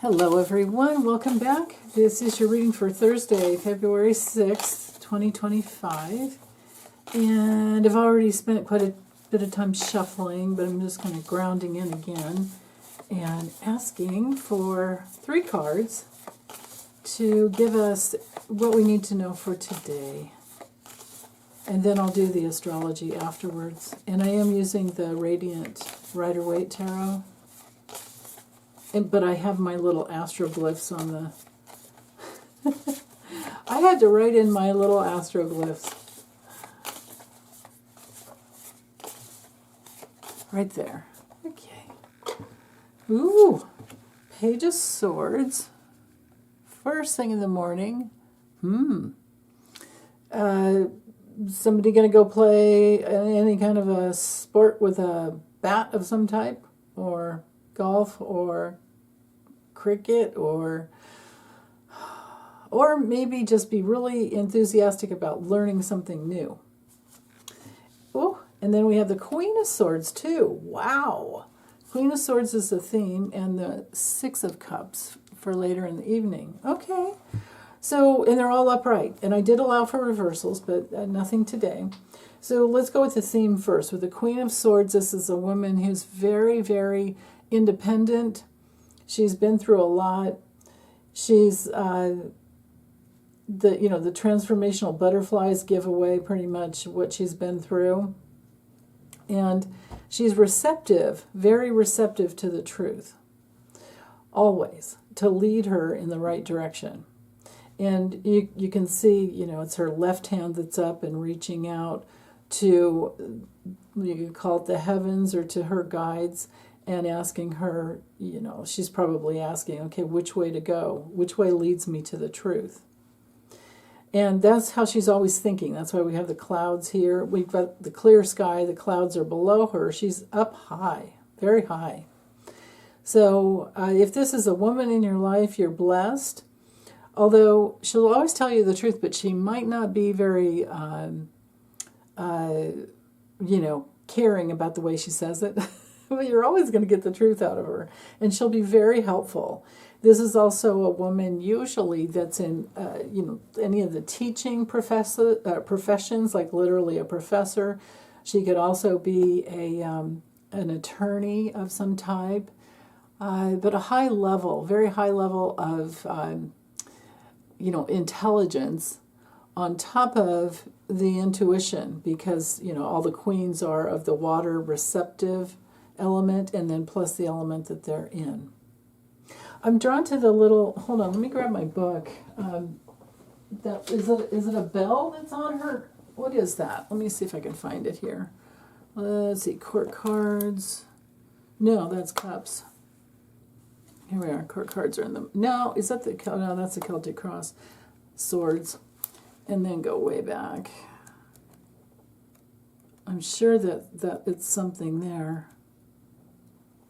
Hello everyone, welcome back. This is your reading for Thursday, February 6th, 2025. And I've already spent quite a bit of time shuffling, but I'm just kind of grounding in again and asking for 3 cards to give us what we need to know for today. And then I'll do the astrology afterwards. And I am using the Radiant Rider-Waite Tarot. But I have my little astroglyphs on the... I had to write in my little astroglyphs. Right there. Okay. Ooh. Page of Swords. First thing in the morning. Somebody going to go play any kind of a sport with a bat of some type? Or golf? Or cricket, or maybe just be really enthusiastic about learning something new. Oh, and then we have the Queen of Swords too. Wow. Queen of Swords is the theme, and the Six of Cups for later in the evening. Okay. So, and they're all upright. And I did allow for reversals, but nothing today. So let's go with the theme first. With the Queen of Swords, this is a woman who's very, very independent. She's been through a lot. She's the transformational butterflies give away pretty much what she's been through. And she's receptive, very receptive to the truth. Always, to lead her in the right direction. And you can see, it's her left hand that's up and reaching out to, you could call it the heavens or to her guides, and asking her, she's probably asking, okay, which way to go? Which way leads me to the truth? And that's how she's always thinking. That's why we have the clouds here. We've got the clear sky. The clouds are below her. She's up high, very high. So if this is a woman in your life, you're blessed. Although she'll always tell you the truth, but she might not be very, caring about the way she says it. But you're always going to get the truth out of her. And she'll be very helpful. This is also a woman usually that's in, any of the teaching professions, like literally a professor. She could also be an attorney of some type. But a high level, very high level of, intelligence on top of the intuition. Because, all the queens are of the water receptive element, and then plus the element that they're in. I'm drawn to the little, hold on, let me grab my book. Is it a bell that's on her? What is that? Let me see if I can find it here. Let's see, court cards. No, that's cups. Here we are, court cards are in them. No, is that no, that's the Celtic cross. Swords. And then go way back. I'm sure that it's something there.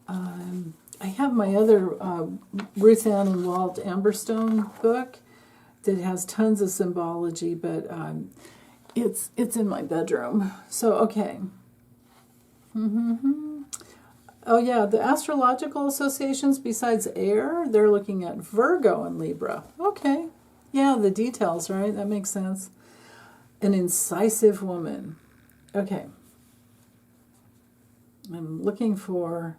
I have my other Ruth Ann and Walt Amberstone book that has tons of symbology, but it's in my bedroom. So, okay. Oh, yeah, the astrological associations besides air, they're looking at Virgo and Libra. Okay. Yeah, the details, right? That makes sense. An incisive woman. Okay. I'm looking for...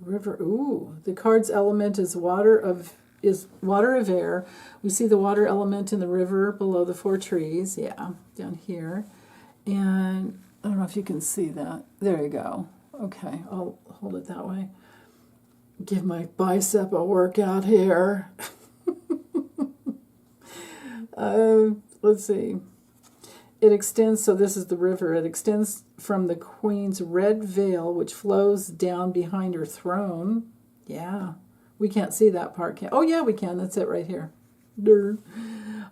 river. Ooh, the card's element is water of air. We see the water element in the river below the 4 trees. Yeah, down here. And I don't know if you can see that. There you go. Okay, I'll hold it that way. Give my bicep a workout here. Let's see. It extends, so this is the river. It extends from the queen's red veil, which flows down behind her throne. Yeah. We can't see that part, can? Oh, yeah, we can. That's it right here. Durr.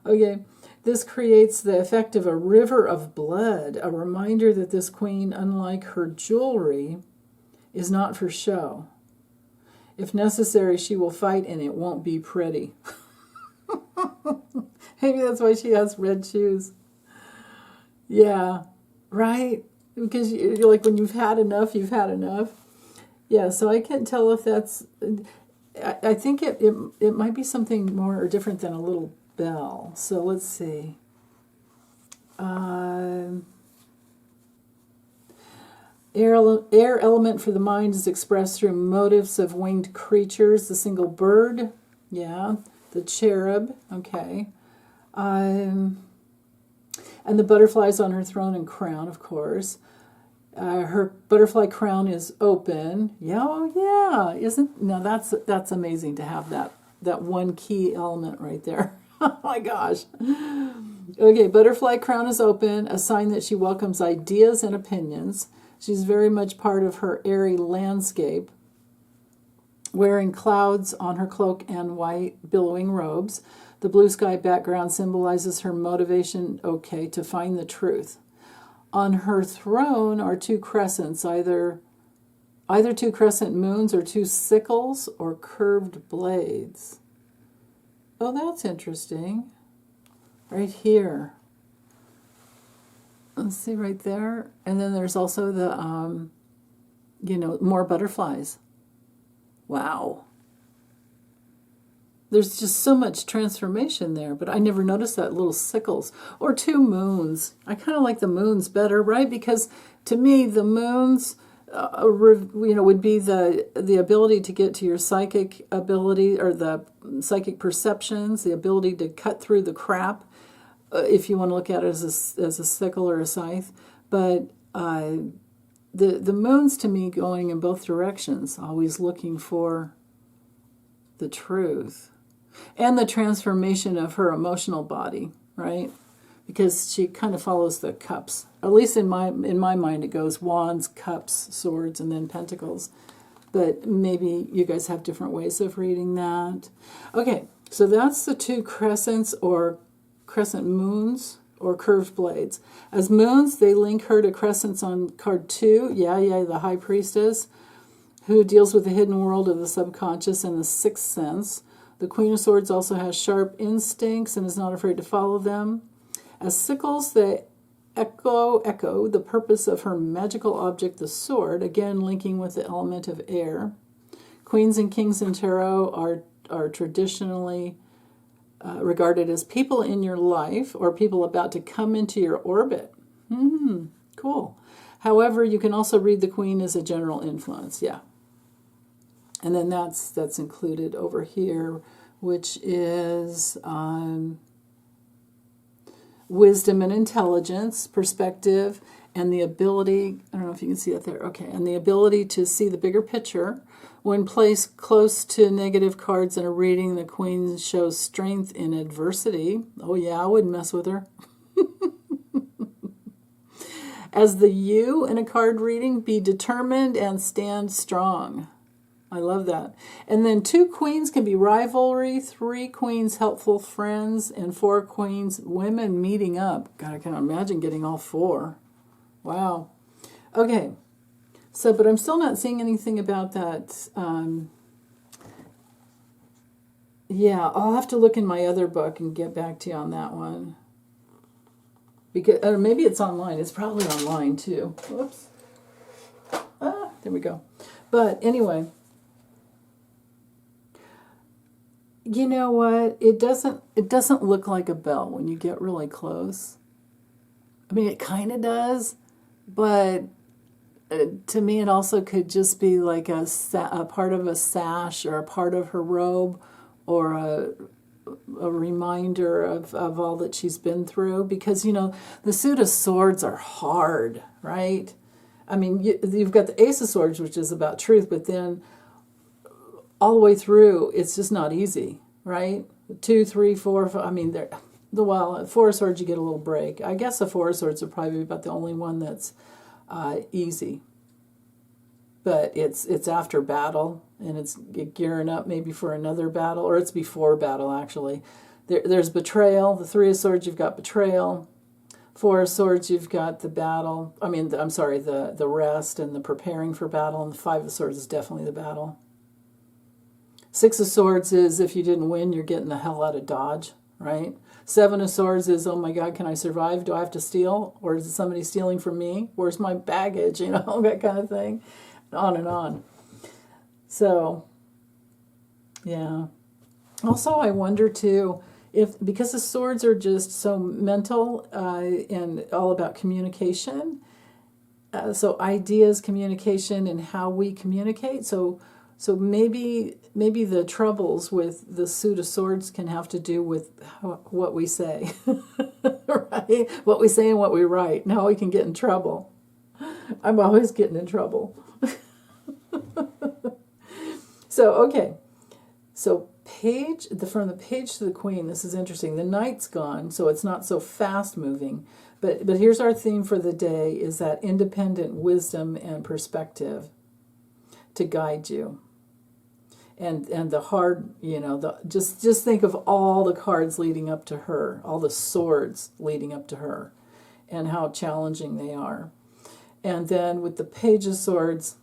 Okay. This creates the effect of a river of blood, a reminder that this queen, unlike her jewelry, is not for show. If necessary, she will fight, and it won't be pretty. Maybe that's why she has red shoes. Yeah, right? Because you're like, when you've had enough, you've had enough. Yeah, so I can't tell if that's... I think it might be something more or different than a little bell. So let's see. Air element for the mind is expressed through motifs of winged creatures. The single bird, yeah. The cherub, okay. And the butterflies on her throne and crown, of course. Her butterfly crown is open. Yeah, oh yeah. That's amazing to have that one key element right there. Oh my gosh. Okay, butterfly crown is open, a sign that she welcomes ideas and opinions. She's very much part of her airy landscape, wearing clouds on her cloak and white billowing robes. The blue sky background symbolizes her motivation, okay, to find the truth. On her throne are two crescents, either two crescent moons or two sickles or curved blades. Oh, that's interesting. Right here. Let's see right there. And then there's also the, more butterflies. Wow. There's just so much transformation there, but I never noticed that little sickles or two moons. I kind of like the moons better, right? Because to me, the moons, would be the ability to get to your psychic ability or the psychic perceptions, the ability to cut through the crap, if you want to look at it as a sickle or a scythe. But the moons to me going in both directions, always looking for the truth and the transformation of her emotional body, right? Because she kind of follows the cups. At least in my mind, it goes wands, cups, swords, and then pentacles. But maybe you guys have different ways of reading that. Okay, so that's the two crescents or crescent moons or curved blades. As moons, they link her to crescents on card 2. Yeah, the High Priestess, who deals with the hidden world of the subconscious and the sixth sense. The Queen of Swords also has sharp instincts and is not afraid to follow them. As sickles, they echo the purpose of her magical object, the sword, again linking with the element of air. Queens and kings in tarot are traditionally regarded as people in your life or people about to come into your orbit. Cool. However, you can also read the queen as a general influence, yeah. And then that's included over here, which is wisdom and intelligence, perspective, and the ability, I don't know if you can see that there, okay, and the ability to see the bigger picture. When placed close to negative cards in a reading, the queen shows strength in adversity. Oh yeah, I wouldn't mess with her. As the you in a card reading, be determined and stand strong. I love that. And then 2 queens can be rivalry, 3 queens helpful friends, and 4 queens women meeting up. God, I can't imagine getting all 4. Wow. Okay. So, but I'm still not seeing anything about that. Yeah, I'll have to look in my other book and get back to you on that one. Because maybe it's online. It's probably online too. Whoops. There we go. But anyway, you know what? It doesn't look like a bell when you get really close. I mean, it kind of does, but to me, it also could just be like a part of a sash or a part of her robe or a reminder of all that she's been through. Because, the Suit of Swords are hard, right? I mean, you've got the Ace of Swords, which is about truth, but then all the way through, it's just not easy, right? 2, 3, 4, 5, I mean, Four of Swords, you get a little break. I guess the Four of Swords are probably about the only one that's easy. But it's after battle, and it's gearing up maybe for another battle, or it's before battle, actually. There's betrayal. The 3 of Swords, you've got betrayal. 4 of Swords, you've got the battle. The rest and the preparing for battle, and the 5 of Swords is definitely the battle. 6 of Swords is if you didn't win, you're getting the hell out of Dodge, right? 7 of Swords is, oh my God, can I survive? Do I have to steal? Or is it somebody stealing from me? Where's my baggage? That kind of thing. On and on. So, Yeah. Also, I wonder too if because the swords are just so mental and all about communication. So ideas, communication, and how we communicate. So maybe the troubles with the suit of swords can have to do with what we say, right? What we say and what we write, and how we can get in trouble. I'm always getting in trouble. So okay, so from the page to the queen. This is interesting. The knight's gone, so it's not so fast moving. But here's our theme for the day: is that independent wisdom and perspective to guide you. And the hard, just think of all the cards leading up to her, all the swords leading up to her, and how challenging they are. And then with the page of swords,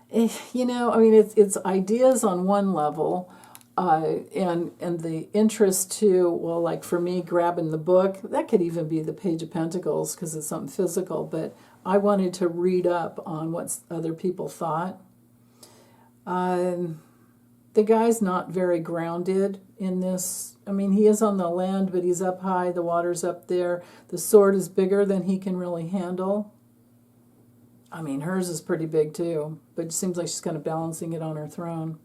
it's ideas on one level, and the interest too. Well, like for me, grabbing the book, that could even be the Page of Pentacles because it's something physical. But I wanted to read up on what other people thought. The guy's not very grounded in this. I mean, he is on the land, but he's up high. The water's up there. The sword is bigger than he can really handle. I mean, hers is pretty big too, but it seems like she's kind of balancing it on her throne.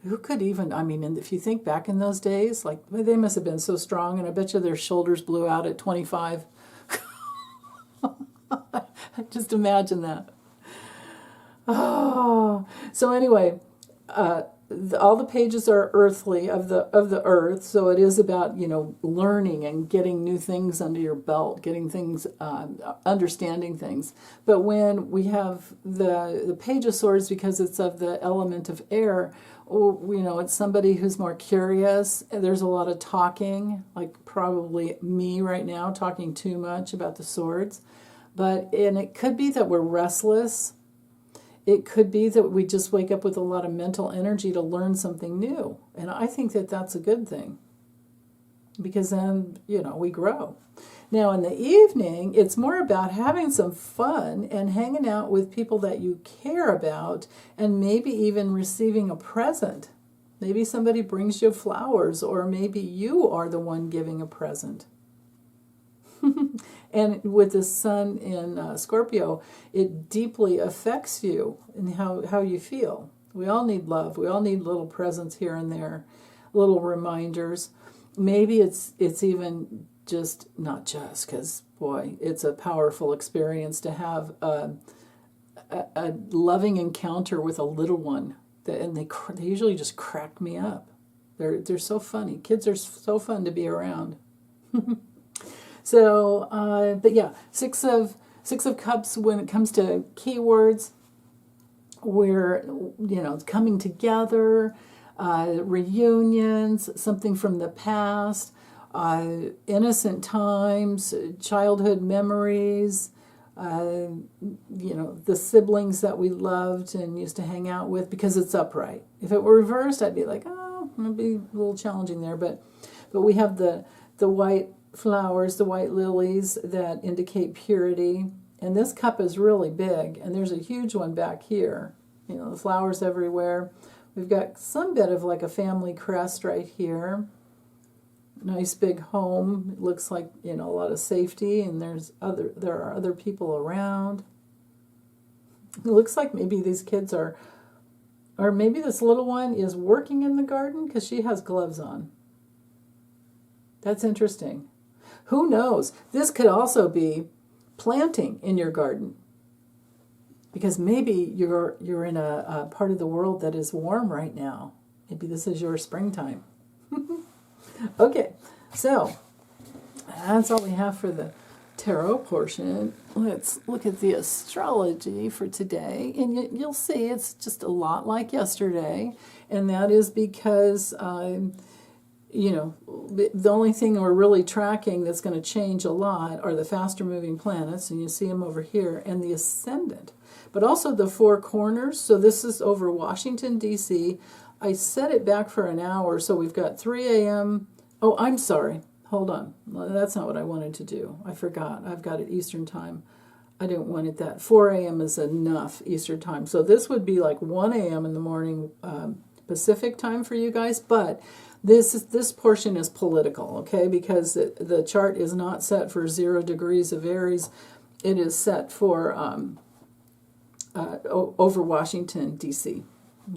Who could even, if you think back in those days, like, they must have been so strong, and I bet you their shoulders blew out at 25. Just imagine that. Oh, so anyway, all the pages are earthly, of the earth, so it is about learning and getting new things under your belt, getting things, understanding things. But when we have the Page of Swords, because it's of the element of air, it's somebody who's more curious. There's a lot of talking, like probably me right now, talking too much about the swords. And it could be that we're restless. It could be that we just wake up with a lot of mental energy to learn something new. And I think that that's a good thing, because then, we grow. Now, in the evening, it's more about having some fun and hanging out with people that you care about, and maybe even receiving a present. Maybe somebody brings you flowers, or maybe you are the one giving a present. And with the sun in Scorpio, it deeply affects you and how you feel. We all need love. We all need little presents here and there, little reminders. Maybe it's even not just, because, boy, it's a powerful experience to have a loving encounter with a little one. And they usually just crack me up. They're so funny. Kids are so fun to be around. So, but yeah, Six of Cups, when it comes to keywords, we're, coming together, reunions, something from the past, innocent times, childhood memories, the siblings that we loved and used to hang out with, because it's upright. If it were reversed, I'd be like, oh, it'd be a little challenging there. But we have the white flowers, the white lilies that indicate purity. And this cup is really big, and there's a huge one back here. The flowers everywhere. We've got some bit of like a family crest right here. Nice big home. It looks like, a lot of safety, and there are other people around. It looks like maybe these kids or maybe this little one is working in the garden, because she has gloves on. That's interesting. Who knows? This could also be planting in your garden, because maybe you're in a part of the world that is warm right now. Maybe this is your springtime. Okay, so that's all we have for the tarot portion. Let's look at the astrology for today, and you'll see it's just a lot like yesterday, and that is because the only thing we're really tracking that's going to change a lot are the faster moving planets, and you see them over here, and the ascendant, but also the four corners. So this is over Washington, D.C. I set it back for an hour, so we've got 3 a.m. Oh, I'm sorry. Hold on. That's not what I wanted to do. I forgot. I've got it Eastern time. I don't want it that. 4 a.m. is enough Eastern time. So this would be like 1 a.m. in the morning Pacific time for you guys. But this portion is political, okay? Because the chart is not set for 0 degrees of Aries. It is set for over Washington, D.C.,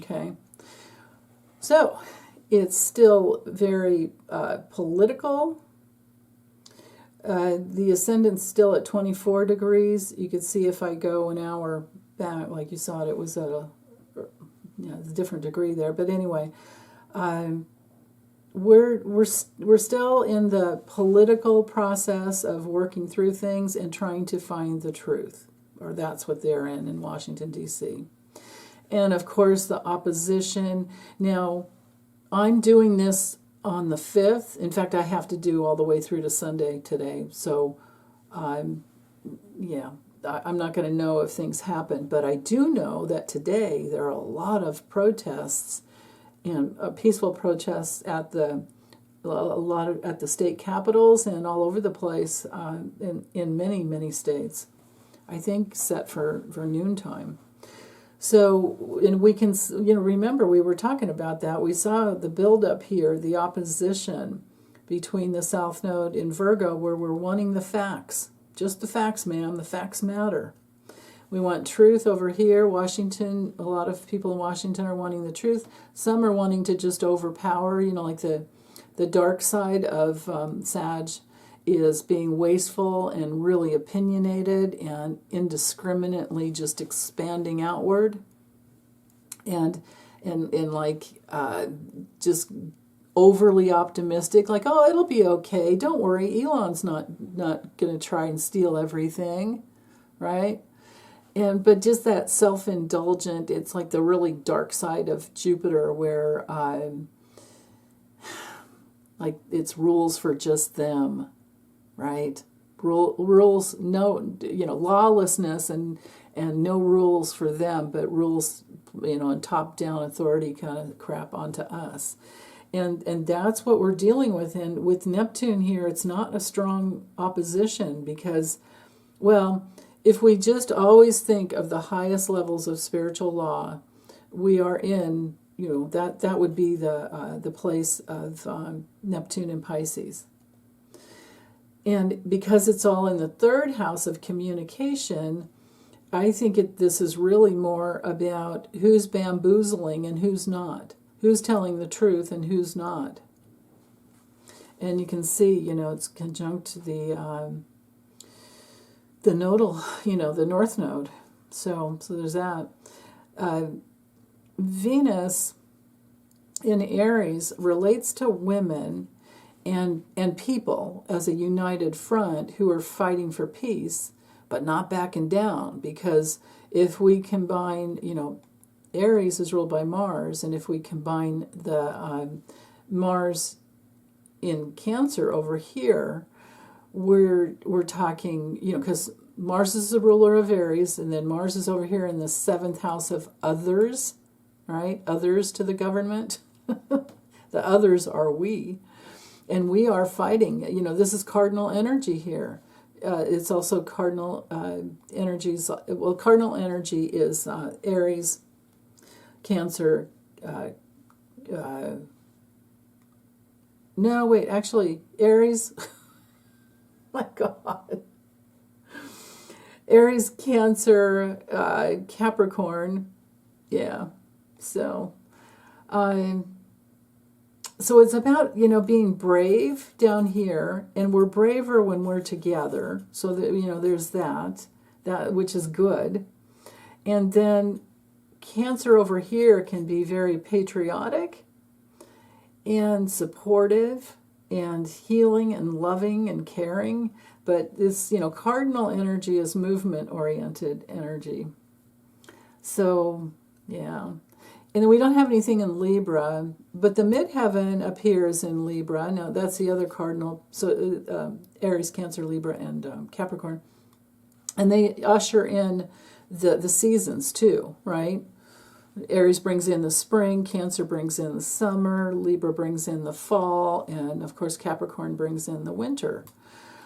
okay? So it's still very political. The ascendant's still at 24 degrees. You could see if I go an hour back, like you saw it was at a different degree there. But anyway, we're still in the political process of working through things and trying to find the truth, or that's what they're in Washington, D.C. And of course, the opposition. Now, I'm doing this on the 5th. In fact, I have to do all the way through to Sunday today. So, I'm not going to know if things happen. But I do know that today there are a lot of protests and peaceful protests at the state capitals and all over the place in many states. I think set for noontime. So, and we can, remember we were talking about that. We saw the buildup here, the opposition between the South Node in Virgo, where we're wanting the facts. Just the facts, ma'am. The facts matter. We want truth over here. Washington, a lot of people in Washington are wanting the truth. Some are wanting to just overpower, like the dark side of Sag is being wasteful and really opinionated and indiscriminately just expanding outward and just overly optimistic, like, oh, it'll be okay, don't worry, Elon's not going to try and steal everything, right? But just that self-indulgent, it's like the really dark side of Jupiter, where like it's rules for just them, right? Rules, no, lawlessness and no rules for them, but rules, and top-down authority kind of crap onto us. And that's what we're dealing with. And with Neptune here, it's not a strong opposition because, well, if we just always think of the highest levels of spiritual law, we are in, that would be the place of Neptune and Pisces. And because it's all in the 3rd house of communication, I think this is really more about who's bamboozling and who's not, who's telling the truth and who's not. And you can see, it's conjunct the nodal, the North Node. So there's that. Venus in Aries relates to women and people as a united front who are fighting for peace, but not backing down. Because if we combine, Aries is ruled by Mars, and if we combine the Mars in Cancer over here, we're talking, because Mars is the ruler of Aries, and then Mars is over here in the 7th house of others, right? Others to the government. The others are we. And we are fighting. This is cardinal energy here. It's also cardinal energies. Well, cardinal energy is Aries, Cancer. No, wait, actually, Aries. My God. Aries, Cancer, Capricorn. Yeah. So it's about, being brave down here, and we're braver when we're together. So that, there's that which is good. And then Cancer over here can be very patriotic and supportive and healing and loving and caring. But this, cardinal energy is movement-oriented energy. So, yeah. And then we don't have anything in Libra, but the midheaven appears in Libra. Now, that's the other cardinal. So Aries, Cancer, Libra, and Capricorn. And they usher in the seasons too, right? Aries brings in the spring, Cancer brings in the summer, Libra brings in the fall, and of course Capricorn brings in the winter.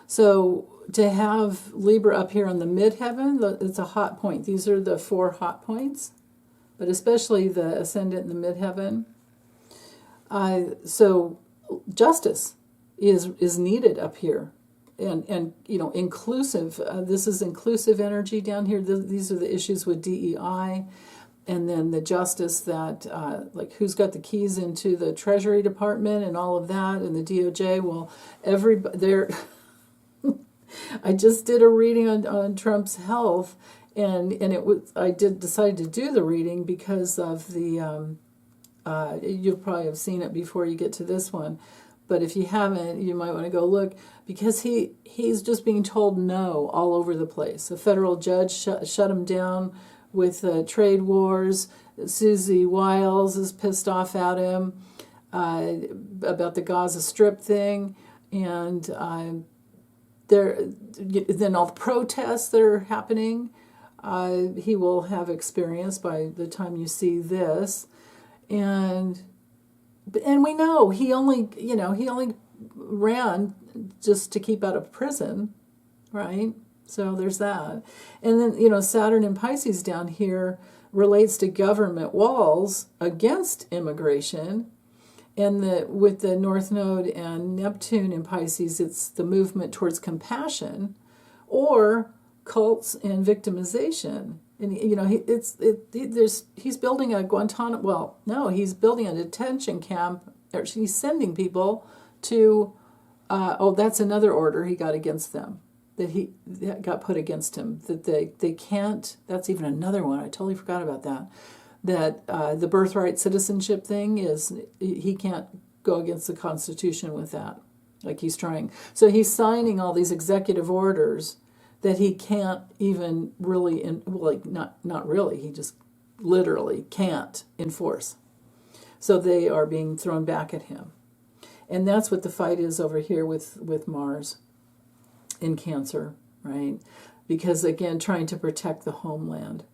So to have Libra up here on the midheaven, it's a hot point. These are the 4 hot points, but especially the ascendant in the midheaven. So justice is needed up here, and inclusive. This is inclusive energy down here. These are the issues with DEI, and then the justice that like who's got the keys into the Treasury Department and all of that, and the DOJ. Well, everybody there. I just did a reading on Trump's health, and it was decided to do the reading because of the. You'll probably have seen it before you get to this one, but if you haven't, you might want to go look, because he's just being told no all over the place. A federal judge shut him down with trade wars. Susie Wiles is pissed off at him about the Gaza Strip thing, and then all the protests that are happening, he will have experienced by the time you see this. And we know he only ran just to keep out of prison, right? So there's that. And then, Saturn in Pisces down here relates to government walls against immigration. And with the North Node and Neptune in Pisces, it's the movement towards compassion or cults and victimization. And he's building a Guantanamo. Well, no, he's building a detention camp. Or he's sending people to. That's another order he got against them. That got put against him. That they can't. That's even another one. I totally forgot about that. That the birthright citizenship thing is he can't go against the Constitution with that. Like he's trying. So he's signing all these executive orders that he can't even really, not really, he just literally can't enforce. So they are being thrown back at him. And that's what the fight is over here with Mars in Cancer, right? Because, again, trying to protect the homeland.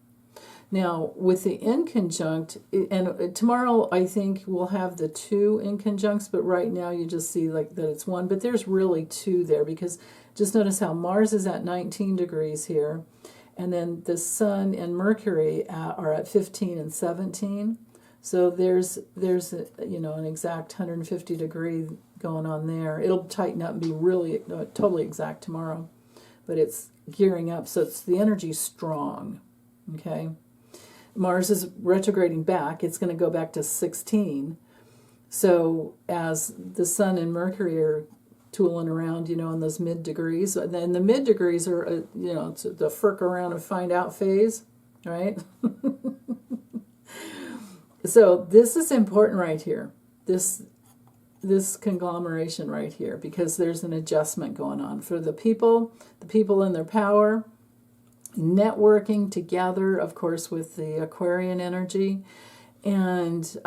Now, with the inconjunct, and tomorrow I think we'll have the 2 inconjuncts, but right now you just see that it's 1, but there's really 2 there, because just notice how Mars is at 19 degrees here, and then the Sun and Mercury are at 15 and 17. So there's an exact 150 degree going on there. It'll tighten up and be really totally exact tomorrow, but it's gearing up, so it's the energy's strong. Okay, Mars is retrograding back. It's going to go back to 16. So as the Sun and Mercury are tooling around, in those mid degrees, and then the mid degrees are, it's the frick around and find out phase, right? So this is important right here. This conglomeration right here, because there's an adjustment going on for the people in their power, networking together, of course, with the Aquarian energy, and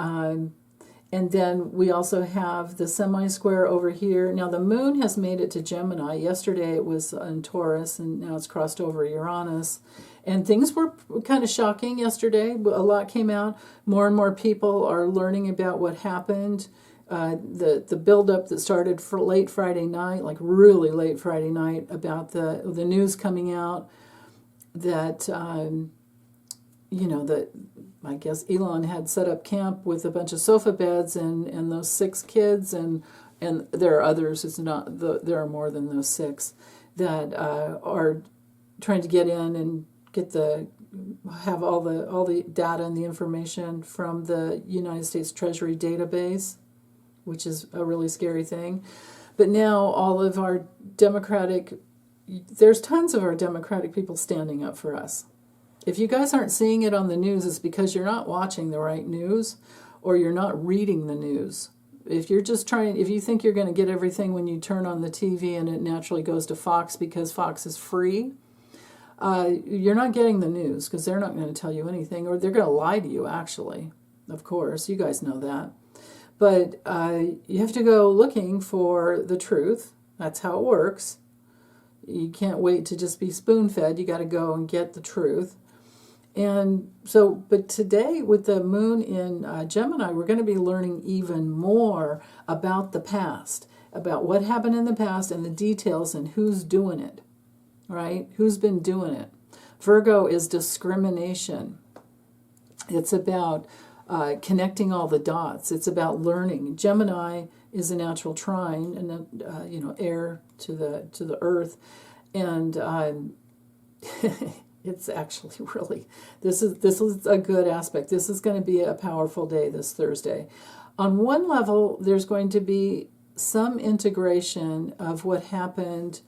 then we also have the semi-square over here. Now the moon has made it to Gemini. Yesterday it was in Taurus, and now it's crossed over Uranus. And things were kind of shocking yesterday. A lot came out. More and more people are learning about what happened. The buildup that started for late Friday night, like really late Friday night, about the news coming out that, that I guess Elon had set up camp with a bunch of sofa beds and those 6 kids, and there are others. There are more than those 6 that are trying to get in and have all the data and the information from the United States Treasury database, which is a really scary thing. But now all of our there's tons of our Democratic people standing up for us. If you guys aren't seeing it on the news, it's because you're not watching the right news, or you're not reading the news. If you think you're going to get everything when you turn on the TV and it naturally goes to Fox because Fox is free, you're not getting the news, because they're not going to tell you anything, or they're going to lie to you, actually. Of course, you guys know that. But you have to go looking for the truth. That's how it works. You can't wait to just be spoon-fed. You got to go and get the truth. And so, but today with the moon in Gemini, we're going to be learning even more about the past about what happened in the past and the details and who's doing it, right? Who's been doing it. Virgo is discrimination. It's about connecting all the dots. It's about learning. Gemini is a natural trine, and air to the earth, and it's actually really this is a good aspect. This is going to be a powerful day this Thursday. On one level, there's going to be some integration of what happened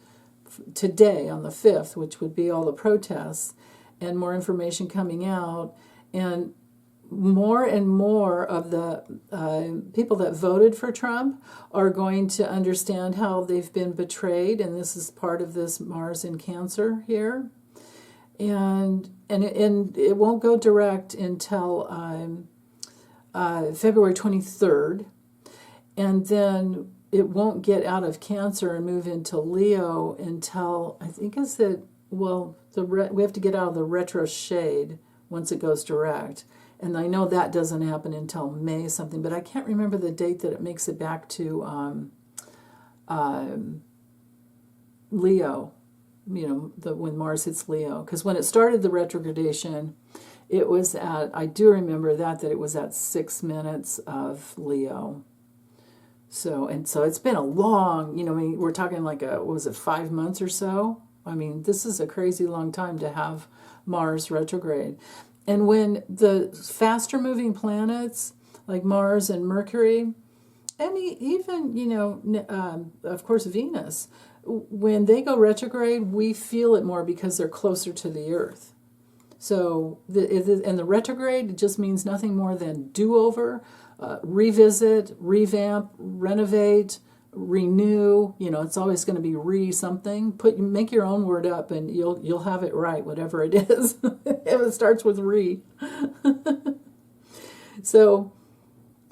today on the 5th, which would be all the protests, and more information coming out, and more of the people that voted for Trump are going to understand how they've been betrayed, and this is part of this Mars in Cancer here, and it won't go direct until February 23rd, and then it won't get out of Cancer and move into Leo until, I think is that, well, we have to get out of the retro shade once it goes direct. And I know that doesn't happen until May something, but I can't remember the date that it makes it back to Leo, when Mars hits Leo. Because when it started the retrogradation, it was I do remember that it was at 6 minutes of Leo. So it's been a long, we're talking like what was it, 5 months or so? I mean, this is a crazy long time to have Mars retrograde. And when the faster moving planets like Mars and Mercury, and even, of course, Venus, when they go retrograde, we feel it more because they're closer to the Earth. So, the retrograde just means nothing more than do-over, revisit, revamp, renovate, renew. It's always going to be something. Make your own word up, and you'll have it right, whatever it is. If it starts with re. So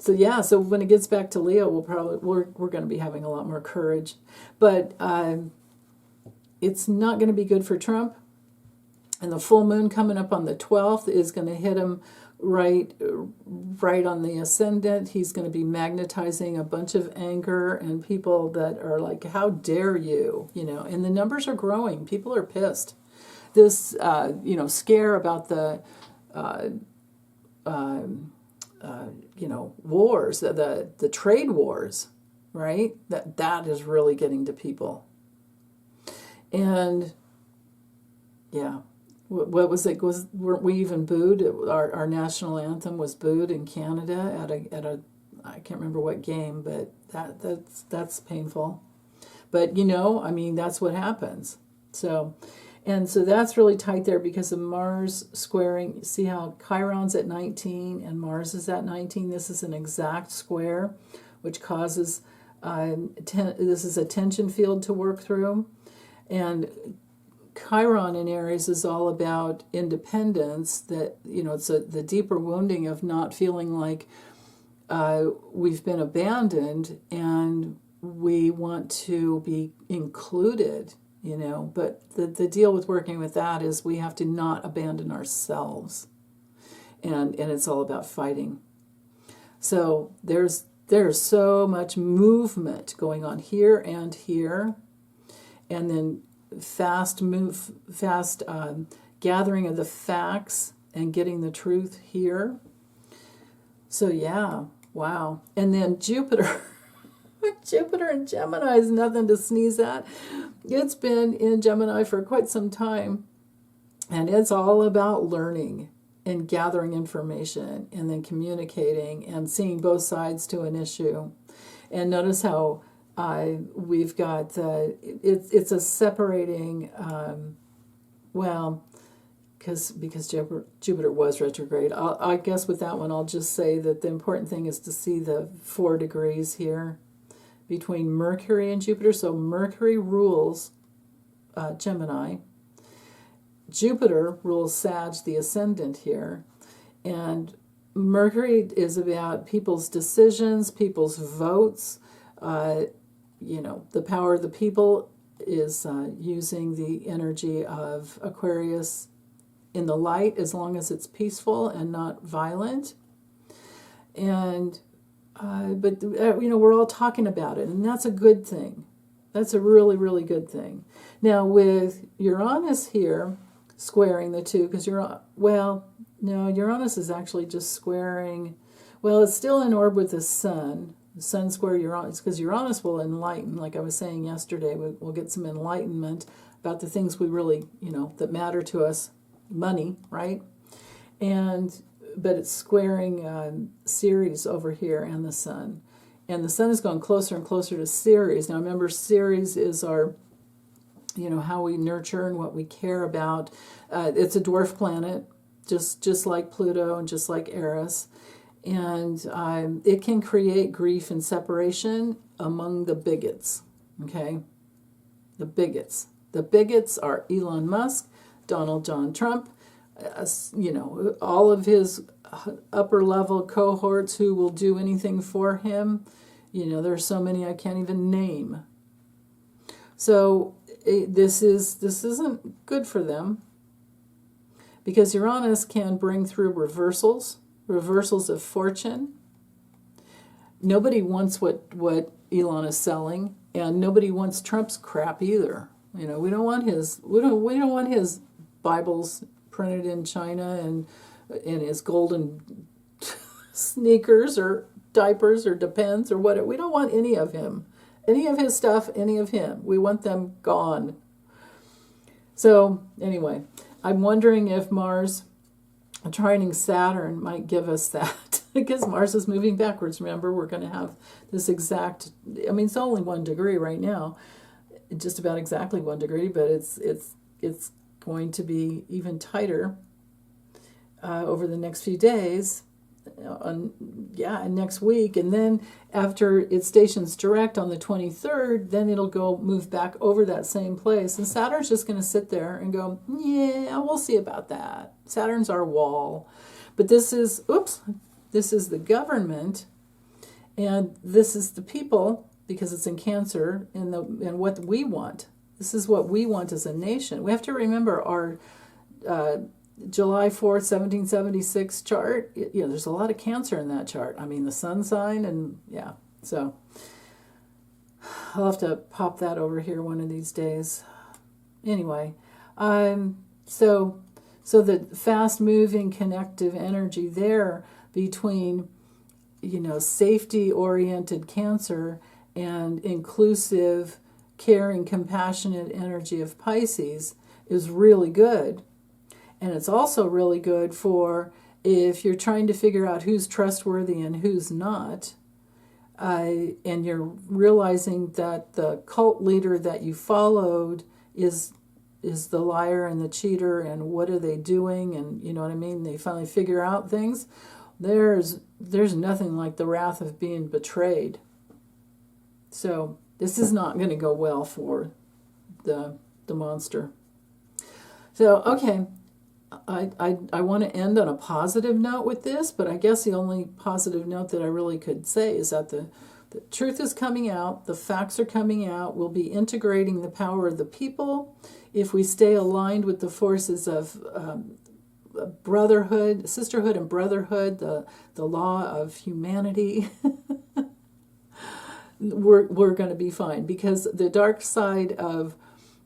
when it gets back to Leo, we're going to be having a lot more courage, but it's not going to be good for Trump. And the full moon coming up on the 12th is going to hit him right on the ascendant. He's going to be magnetizing a bunch of anger and people that are like, how dare you, and the numbers are growing. People are pissed. This, scare about the, wars, the trade wars, right? That is really getting to people. And, yeah. What was it? Weren't we even booed? Our national anthem was booed in Canada at a I can't remember what game, but that's painful. But that's what happens. So that's really tight there because of Mars squaring. See how Chiron's at 19 and Mars is at 19. This is an exact square, which causes this is a tension field to work through, and Chiron in Aries is all about independence, that, it's the deeper wounding of not feeling like we've been abandoned and we want to be included, but the deal with working with that is we have to not abandon ourselves, and it's all about fighting. So there's so much movement going on here, and then fast gathering of the facts and getting the truth here. So yeah, wow. And then Jupiter in Gemini is nothing to sneeze at. It's been in Gemini for quite some time, and it's all about learning and gathering information and then communicating and seeing both sides to an issue. And notice how we've got it's a separating because Jupiter was retrograde. I guess with that one I'll just say that the important thing is to see the 4 degrees here between Mercury and Jupiter. So Mercury rules Gemini, Jupiter rules Sag, the ascendant here, and Mercury is about people's decisions, people's votes. The power of the people is using the energy of Aquarius in the light, as long as it's peaceful and not violent. And But we're all talking about it, and that's a good thing. That's a really, really good thing. Now, with Uranus here squaring the two, because Uranus is actually just squaring, it's still in orb with the Sun. The Sun square Uranus, because Uranus will enlighten, like I was saying yesterday, we'll get some enlightenment about the things we really, that matter to us, money, right? But it's squaring Ceres over here and the Sun. And the Sun is going closer and closer to Ceres. Now remember, Ceres is our, how we nurture and what we care about. It's a dwarf planet, just like Pluto and just like Eris. And it can create grief and separation among the bigots, okay? The bigots. The bigots are Elon Musk, Donald John Trump, all of his upper level cohorts who will do anything for him. There's so many I can't even name. So this isn't good for them, because Uranus can bring through reversals of fortune. Nobody wants what Elon is selling, and nobody wants Trump's crap either. We don't want his Bibles printed in China and his golden sneakers or diapers or Depends or whatever. We don't want any of him, any of his stuff, any of him. We want them gone. So anyway, I'm wondering if Mars trining Saturn might give us that, because Mars is moving backwards. Remember, we're going to have this exact, it's only 1 degree right now, just about exactly 1 degree, but it's going to be even tighter over the next few days, and next week. And then after it stations direct on the 23rd, then it'll move back over that same place. And Saturn's just going to sit there and go, yeah, we'll see about that. Saturn's our wall. But this is the government, and this is the people, because it's in Cancer, and what we want. This is what we want as a nation. We have to remember our July 4th, 1776 chart. There's a lot of Cancer in that chart. The sun sign, and so I'll have to pop that over here one of these days. Anyway, so the fast-moving connective energy there between, safety-oriented Cancer and inclusive, caring, compassionate energy of Pisces is really good. And it's also really good for if you're trying to figure out who's trustworthy and who's not, and you're realizing that the cult leader that you followed is the liar and the cheater, and what are they doing, and they finally figure out things. There's nothing like the wrath of being betrayed. So this is not going to go well for the monster. So, okay, I want to end on a positive note with this, but I guess the only positive note that I really could say is that the truth is coming out, the facts are coming out, we'll be integrating the power of the people if we stay aligned with the forces of brotherhood, sisterhood and brotherhood, the law of humanity. We're going to be fine, because the dark side of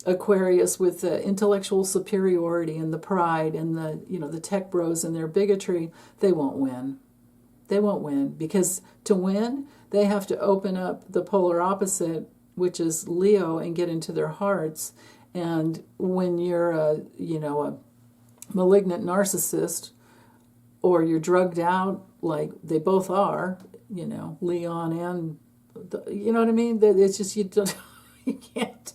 Aquarius, with the intellectual superiority and the pride and the tech bros and their bigotry, they won't win. They won't win, because to win, they have to open up the polar opposite, which is Leo, and get into their hearts. And when you're a malignant narcissist, or you're drugged out like they both are, Leon and what I mean? It's just, you can't.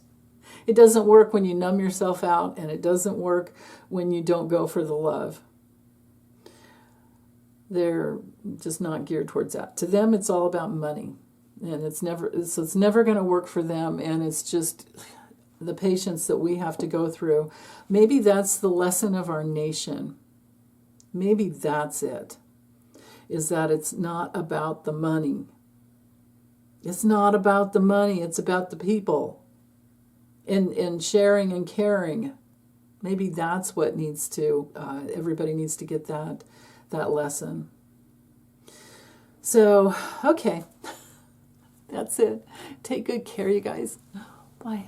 It doesn't work when you numb yourself out, and it doesn't work when you don't go for the love. They're just not geared towards that. To them, it's all about money, and it's never going to work for them. And it's just the patience that we have to go through. Maybe that's the lesson of our nation. Maybe that's it. Is that it's not about the money. It's not about the money. It's about the people. And sharing and caring. Maybe that's what everybody needs to get that lesson. So, okay. That's it. Take good care, you guys. Bye.